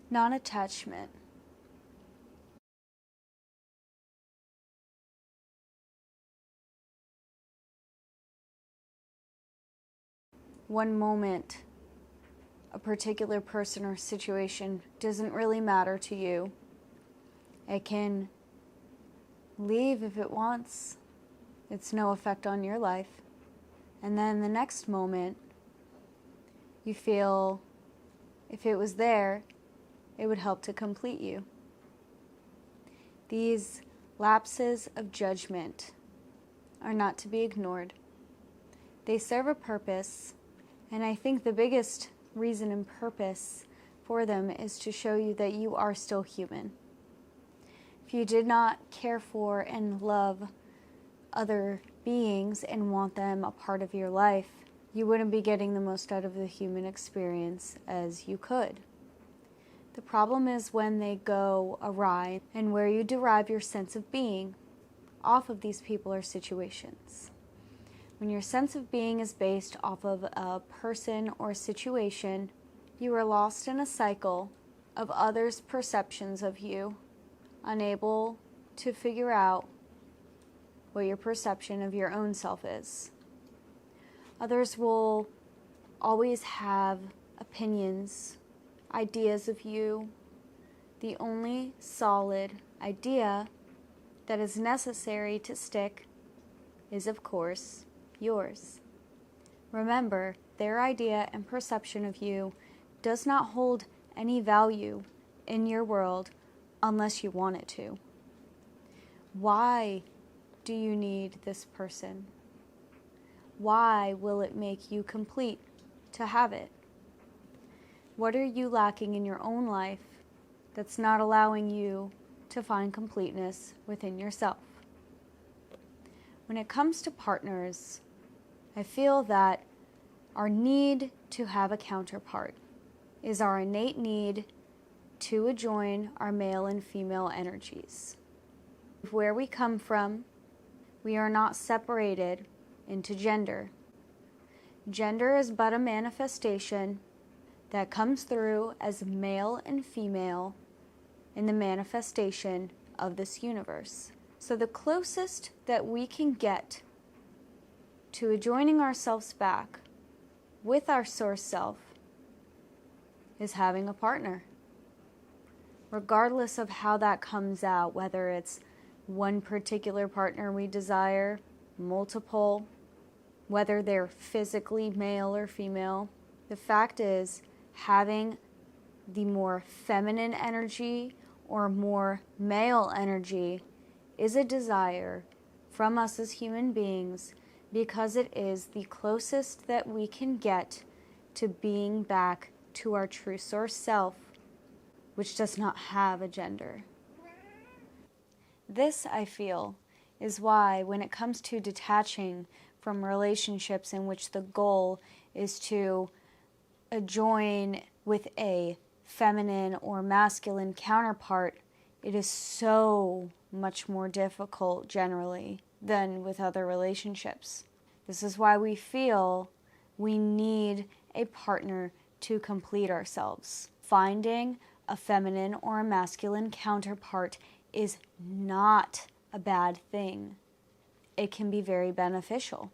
Non-attachment. One moment, a particular person or situation doesn't really matter to you. It can leave if it wants. It's no effect on your life. And then the next moment, you feel if it was there, it would help to complete you. These lapses of judgment are not to be ignored. They serve a purpose, and I think the biggest reason and purpose for them is to show you that you are still human. If you did not care for and love other beings and want them a part of your life, you wouldn't be getting the most out of the human experience as you could. The problem is when they go awry and where you derive your sense of being off of these people or situations. When your sense of being is based off of a person or situation, you are lost in a cycle of others' perceptions of you, unable to figure out what your perception of your own self is. Others will always have opinions, ideas of you. The only solid idea that is necessary to stick is, of course, yours. Remember, their idea and perception of you does not hold any value in your world unless you want it to. Why do you need this person? Why will it make you complete to have it? What are you lacking in your own life that's not allowing you to find completeness within yourself? When it comes to partners, I feel that our need to have a counterpart is our innate need to join our male and female energies. Where we come from, we are not separated into gender. Gender is but a manifestation that comes through as male and female in the manifestation of this universe. So the closest that we can get to joining ourselves back with our source self is having a partner. Regardless of how that comes out, whether it's one particular partner we desire, multiple, whether they're physically male or female, the fact is having the more feminine energy or more male energy is a desire from us as human beings because it is the closest that we can get to being back to our true source self, which does not have a gender. This, I feel, is why when it comes to detaching from relationships in which the goal is to join with a feminine or masculine counterpart, it is so much more difficult generally than with other relationships. This is why we feel we need a partner to complete ourselves. Finding a feminine or a masculine counterpart is not a bad thing. It can be very beneficial.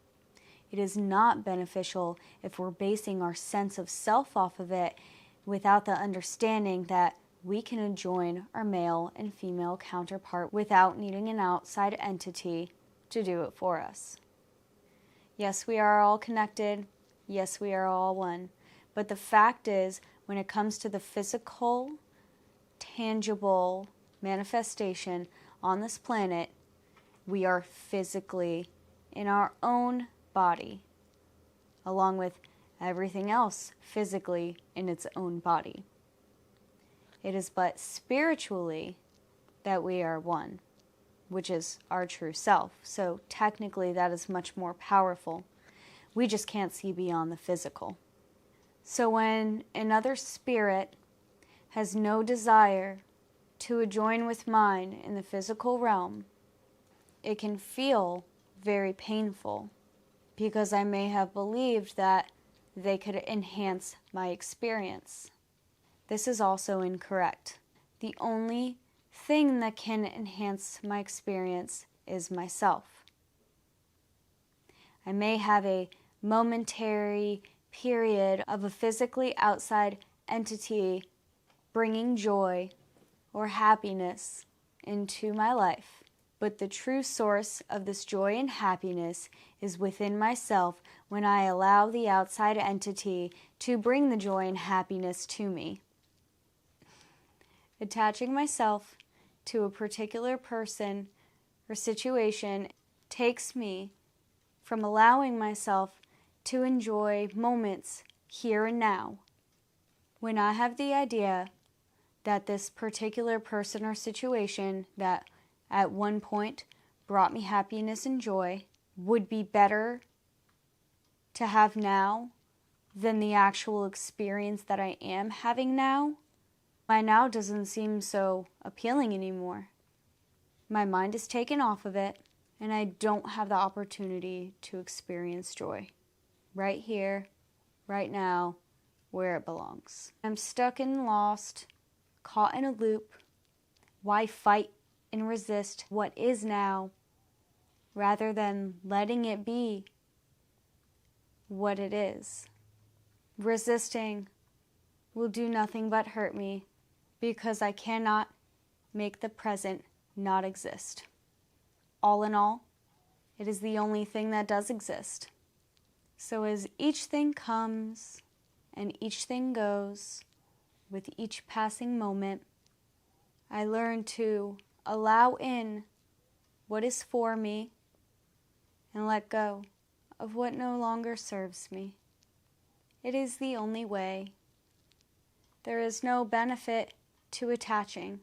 It is not beneficial if we're basing our sense of self off of it without the understanding that we can join our male and female counterpart without needing an outside entity to do it for us. Yes, we are all connected. Yes, we are all one. But the fact is, when it comes to the physical, tangible manifestation on this planet, we are physically in our own body, along with everything else physically in its own body. It is but spiritually that we are one, which is our true self. So technically that is much more powerful. We just can't see beyond the physical. So when another spirit has no desire to join with mine in the physical realm, it can feel very painful because I may have believed that they could enhance my experience. This is also incorrect. The only thing that can enhance my experience is myself. I may have a momentary period of a physically outside entity bringing joy or happiness into my life, but the true source of this joy and happiness is within myself when I allow the outside entity to bring the joy and happiness to me. Attaching myself to a particular person or situation takes me from allowing myself to enjoy moments here and now. When I have the idea that this particular person or situation that at one point brought me happiness and joy would be better to have now than the actual experience that I am having now, my now doesn't seem so appealing anymore. My mind is taken off of it, and I don't have the opportunity to experience joy right here, right now, where it belongs. I'm stuck and lost, caught in a loop. Why fight and resist what is now rather than letting it be what it is? Resisting will do nothing but hurt me because I cannot make the present not exist. All in all, it is the only thing that does exist. So as each thing comes and each thing goes, with each passing moment, I learn to allow in what is for me and let go of what no longer serves me. It is the only way. There is no benefit to attaching.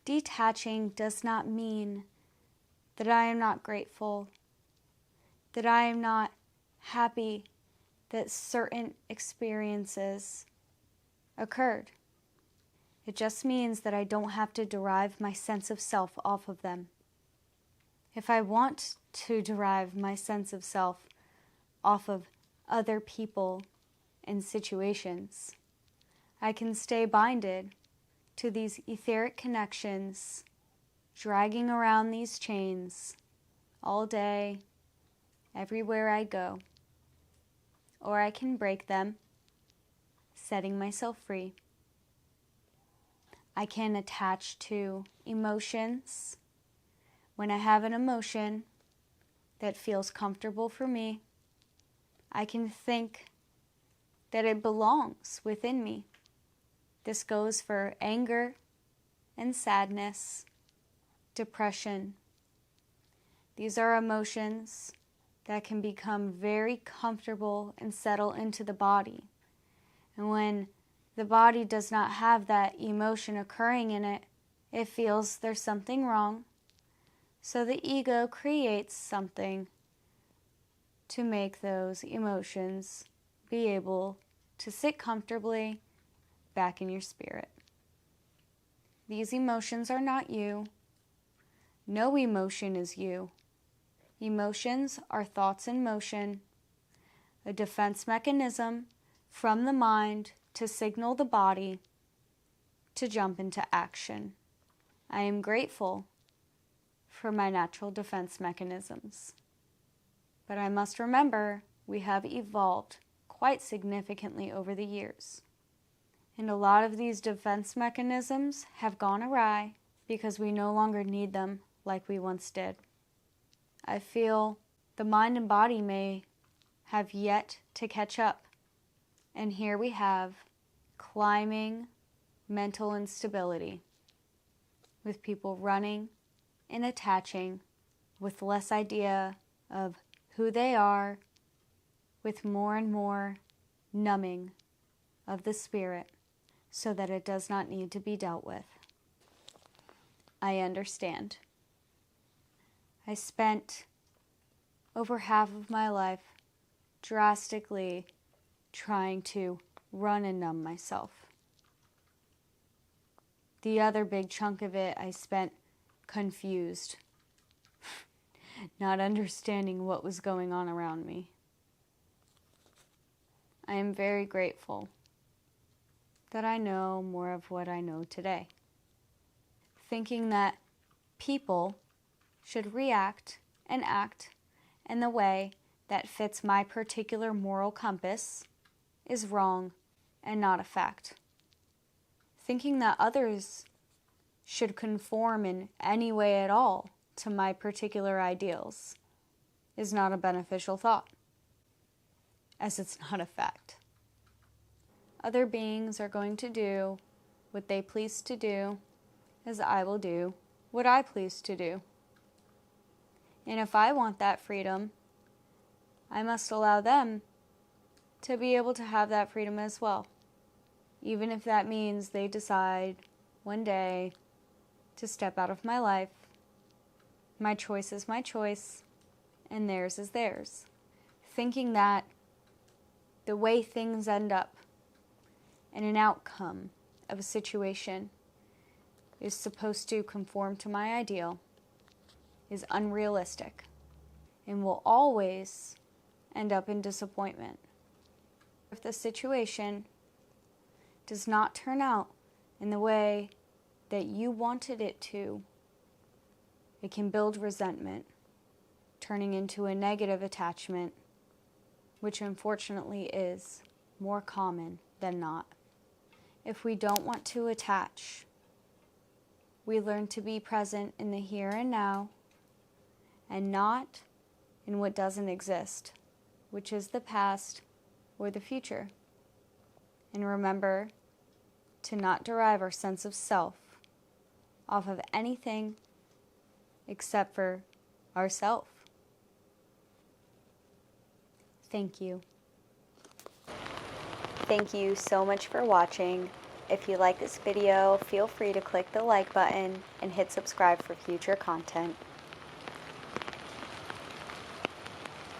Detaching does not mean that I am not grateful, that I am not happy that certain experiences occurred. It just means that I don't have to derive my sense of self off of them. If I want to derive my sense of self off of other people and situations, I can stay binded to these etheric connections, dragging around these chains all day, everywhere I go. Or I can break them, setting myself free. I can attach to emotions. When I have an emotion that feels comfortable for me, I can think that it belongs within me. This goes for anger and sadness, depression. These are emotions that can become very comfortable and settle into the body. And when the body does not have that emotion occurring in it, it feels there's something wrong. So the ego creates something to make those emotions be able to sit comfortably back in your spirit. These emotions are not you. No emotion is you. Emotions are thoughts in motion, a defense mechanism from the mind to signal the body to jump into action. I am grateful for my natural defense mechanisms. But I must remember we have evolved quite significantly over the years. And a lot of these defense mechanisms have gone awry because we no longer need them like we once did. I feel the mind and body may have yet to catch up. And here we have climbing mental instability, with people running and attaching with less idea of who they are, with more and more numbing of the spirit so that it does not need to be dealt with. I understand. I spent over half of my life drastically trying to run and numb myself. The other big chunk of it I spent confused, not understanding what was going on around me. I am very grateful that I know more of what I know today. Thinking that people should react and act in the way that fits my particular moral compass is wrong and not a fact. Thinking that others should conform in any way at all to my particular ideals is not a beneficial thought, as it's not a fact. Other beings are going to do what they please to do, as I will do what I please to do. And if I want that freedom, I must allow them to be able to have that freedom as well, even if that means they decide one day to step out of my life. My choice is my choice, and theirs is theirs. Thinking that the way things end up and an outcome of a situation is supposed to conform to my ideal is unrealistic and will always end up in disappointment. If the situation does not turn out in the way that you wanted it to, it can build resentment, turning into a negative attachment, which unfortunately is more common than not. If we don't want to attach, we learn to be present in the here and now and not in what doesn't exist, which is the past or the future. And remember to not derive our sense of self off of anything except for ourself. Thank you. Thank you so much for watching. If you like this video, feel free to click the like button and hit subscribe for future content.